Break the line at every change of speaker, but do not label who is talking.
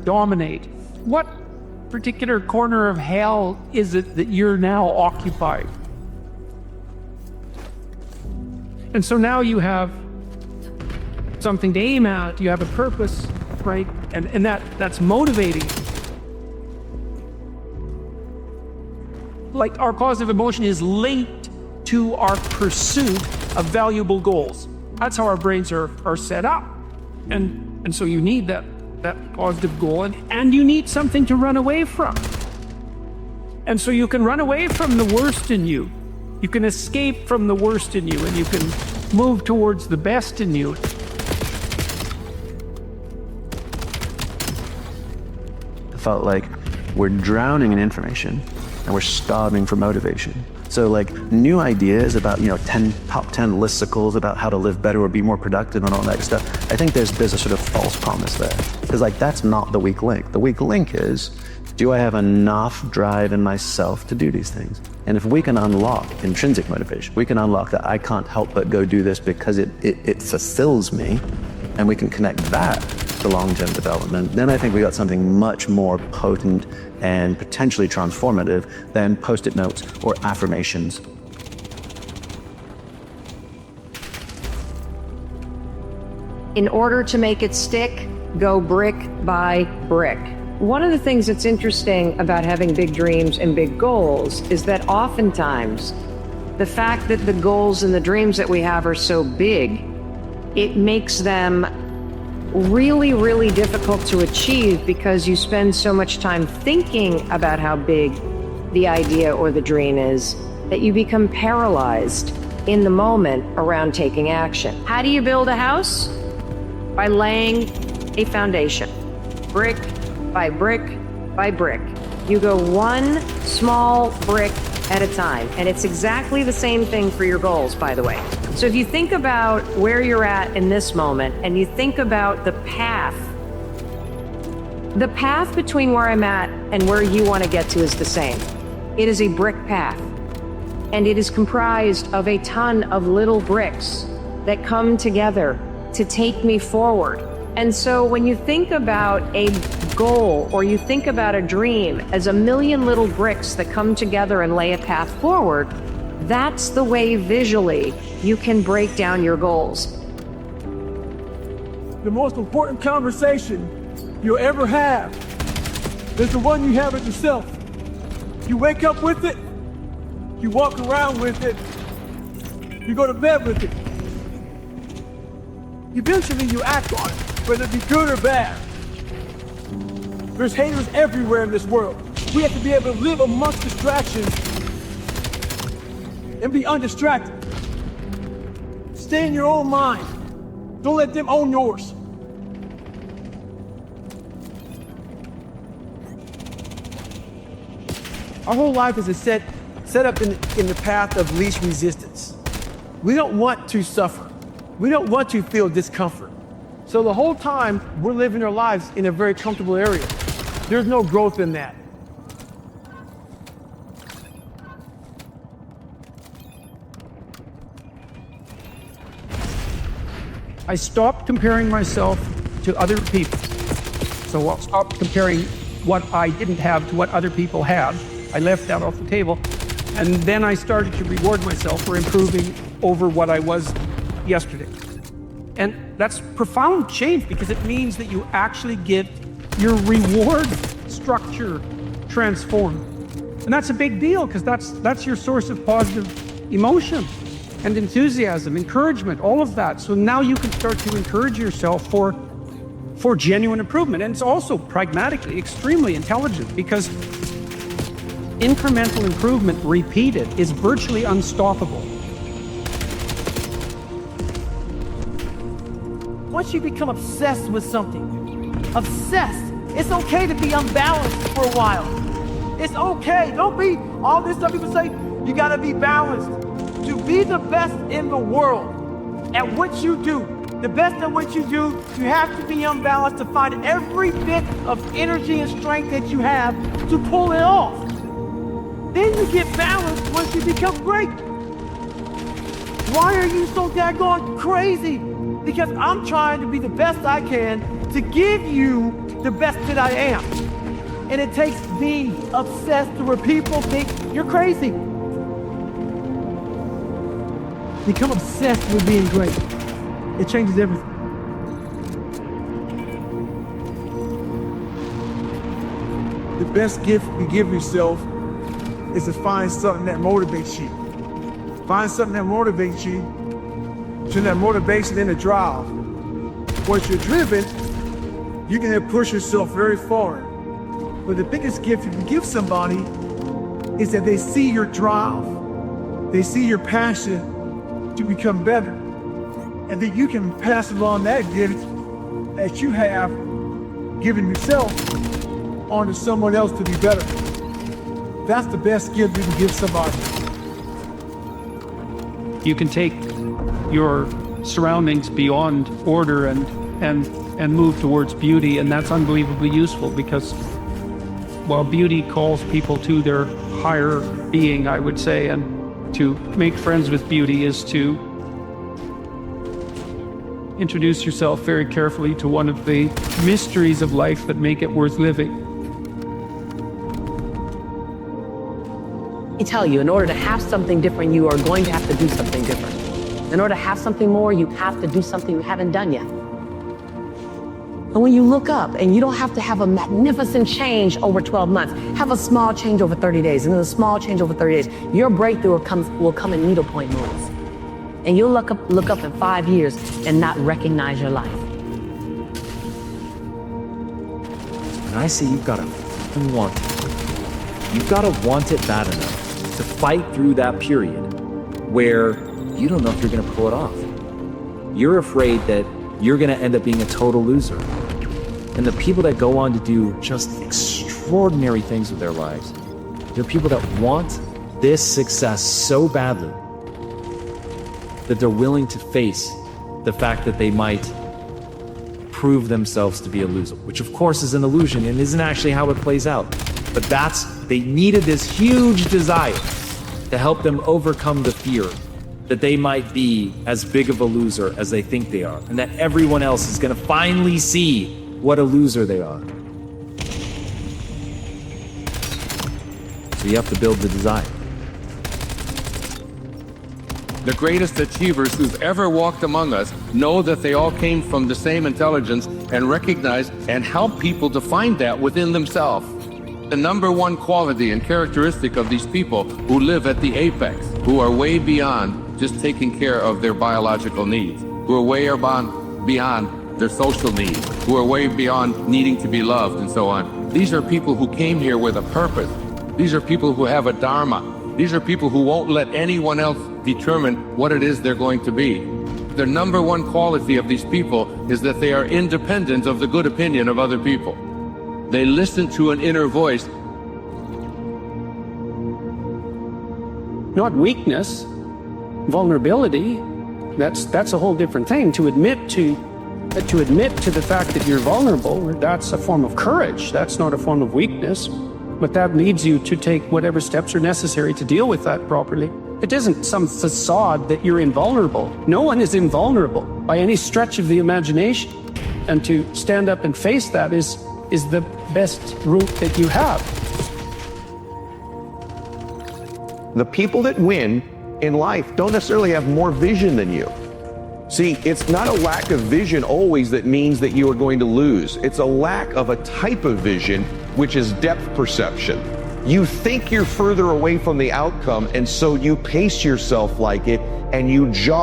dominate. What particular corner of hell is it that you're now occupying? And so now you have something to aim at, you have a purpose, right? And that's motivating. Like, our positive emotion is linked to our pursuit of valuable goals. That's how our brains are set up. And so you need that positive goal, and you need something to run away from. And so you can run away from the worst in you. You can escape from the worst in you, and you can move towards the best in you.
I felt like we're drowning in information and we're starving for motivation. So like new ideas about, top 10 listicles about how to live better or be more productive and all that stuff. I think there's a sort of false promise there. Because like, that's not the weak link. The weak link is, do I have enough drive in myself to do these things? And if we can unlock intrinsic motivation, we can unlock that I can't help but go do this because it fulfills me, and we can connect that to long-term development, then I think we got something much more potent and potentially transformative than Post-it notes or affirmations.
In order to make it stick, go brick by brick. One of the things that's interesting about having big dreams and big goals is that oftentimes the fact that the goals and the dreams that we have are so big, it makes them really, really difficult to achieve because you spend so much time thinking about how big the idea or the dream is that you become paralyzed in the moment around taking action. How do you build a house? By laying a foundation, brick by brick by brick. You go one small brick at a time, and it's exactly the same thing for your goals, by the way. So if you think about where you're at in this moment, and you think about the path between where I'm at and where you want to get to is the same. It is a brick path, and it is comprised of a ton of little bricks that come together to take me forward. And so when you think about a goal or you think about a dream as a million little bricks that come together and lay a path forward, that's the way visually you can break down your goals.
The most important conversation you'll ever have is the one you have with yourself. You wake up with it, you walk around with it, you go to bed with it. Eventually you act on it, whether it be good or bad. There's haters everywhere in this world. We have to be able to live amongst distractions and be undistracted. Stay in your own mind. Don't let them own yours. Our whole life is set up in the path of least resistance. We don't want to suffer. We don't want to feel discomfort. So the whole time, we're living our lives in a very comfortable area. There's no growth in that.
I stopped comparing myself to other people. So I'll stop comparing what I didn't have to what other people had. I left that off the table. And then I started to reward myself for improving over what I was yesterday. And that's profound change because it means that you actually get your reward structure transformed. And that's a big deal because that's your source of positive emotion and enthusiasm, encouragement, all of that. So now you can start to encourage yourself for genuine improvement. And it's also pragmatically extremely intelligent because incremental improvement repeated is virtually unstoppable.
Once you become obsessed with something, obsessed, it's okay to be unbalanced for a while. It's okay. Don't be all this stuff people say, you gotta be balanced. To be the best in the world at what you do, the best at what you do, you have to be unbalanced to find every bit of energy and strength that you have to pull it off. Then you get balanced once you become great. Why are you so daggone crazy? Because I'm trying to be the best I can to give you the best that I am. And it takes being obsessed to where people think you're crazy. Become obsessed with being great. It changes everything.
The best gift you give yourself is to find something that motivates you. Find something that motivates you, turn that motivation into drive. Once you're driven, you can then push yourself very far. But the biggest gift you can give somebody is that they see your drive. They see your passion to become better. And then you can pass along that gift that you have given yourself onto someone else to be better. That's the best gift you can give somebody.
You can take your surroundings beyond order and move towards beauty, and that's unbelievably useful because while beauty calls people to their higher being, I would say, and to make friends with beauty is to introduce yourself very carefully to one of the mysteries of life that make it worth living.
I tell you, in order to have something different, you are going to have to do something different. In order to have something more, you have to do something you haven't done yet. And when you look up, and you don't have to have a magnificent change over 12 months, have a small change over 30 days, and then a small change over 30 days, your breakthrough will come in needlepoint moves. And you'll look up in 5 years and not recognize your life.
And I say you've got to want it. You've got to want it bad enough to fight through that period where you don't know if you're going to pull it off. You're afraid that you're going to end up being a total loser. And the people that go on to do just extraordinary things with their lives, they're people that want this success so badly that they're willing to face the fact that they might prove themselves to be a loser, which of course is an illusion and isn't actually how it plays out. But they needed this huge desire to help them overcome the fear that they might be as big of a loser as they think they are, and that everyone else is going to finally see what a loser they are. So you have to build the desire.
The greatest achievers who've ever walked among us know that they all came from the same intelligence and recognize and help people to find that within themselves. The number one quality and characteristic of these people who live at the apex, who are way beyond just taking care of their biological needs, who are way beyond their social needs, who are way beyond needing to be loved and so on. These are people who came here with a purpose. These are people who have a dharma. These are people who won't let anyone else determine what it is they're going to be. The number one quality of these people is that they are independent of the good opinion of other people. They listen to an inner voice.
Not weakness, vulnerability. That's a whole different thing. To admit to the fact that you're vulnerable, that's a form of courage. That's not a form of weakness. But that leads you to take whatever steps are necessary to deal with that properly. It isn't some facade that you're invulnerable. No one is invulnerable by any stretch of the imagination. And to stand up and face that is the best route that you have.
The people that win in life don't necessarily have more vision than you. See, it's not a lack of vision always that means that you are going to lose. It's a lack of a type of vision, which is depth perception. You think you're further away from the outcome, and so you pace yourself like it, and you jog